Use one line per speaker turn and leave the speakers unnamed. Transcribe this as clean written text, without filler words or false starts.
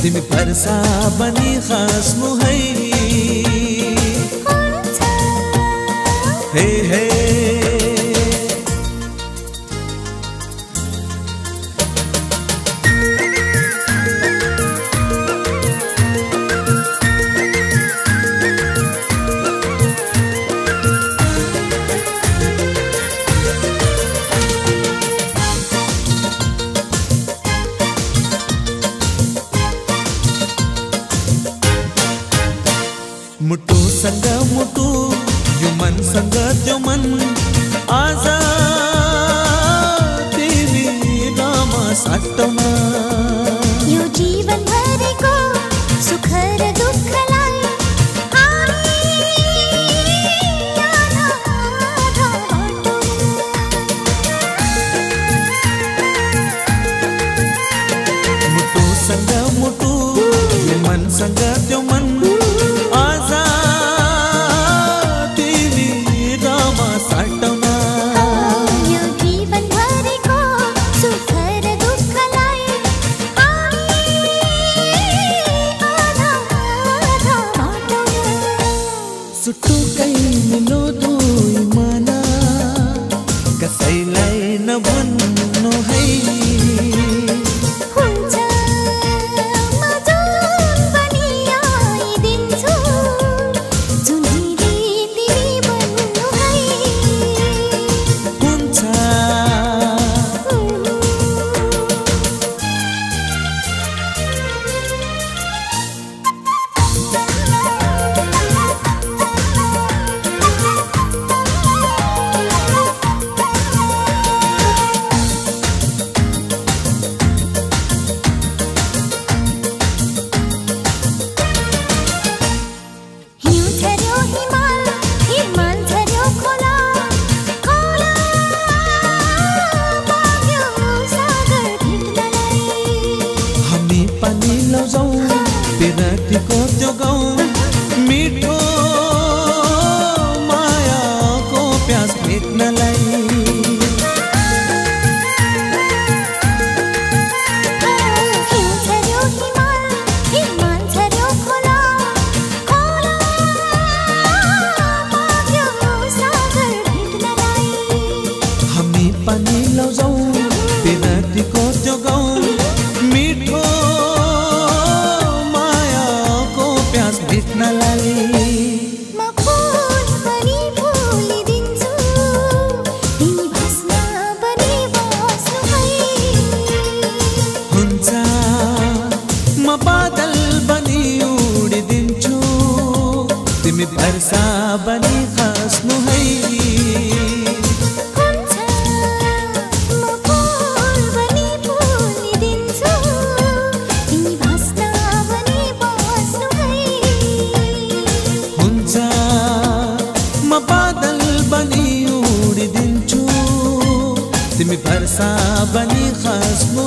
तिमी वर्षा बनी खस्नु है हे हे मुटु संग मुटु यो मन संग त्यो मन आज तिमी रामा साटमा
यो जीवन भरेको सुख र दुःखलाई हामी आधा आधा बाटो
मुटु संग मुटु यो मन संग त्यो मन सुटुकै मिलो दुई मना कसैलाई नभन्नु है
हुन्छ म जुन पनि आइदिन्छु जुन तिमी भन्नु है
हुन्छ विरतीको त्यो गाउँ मिठो मायाको प्यास मेट्नलाई हामी पानी लौजाऊ विरतीको त्यो गाउँ मिठो
म फूल पनि फुलिदिन्छु तिमी भस्म पनि बस्नु है
हुन्छ म बादल बनी उडिदिन्छु तिमी वर्षा बनी खस्नु है बादल बनी उडिदिन्छु तिमी वर्षा बनी खस्नु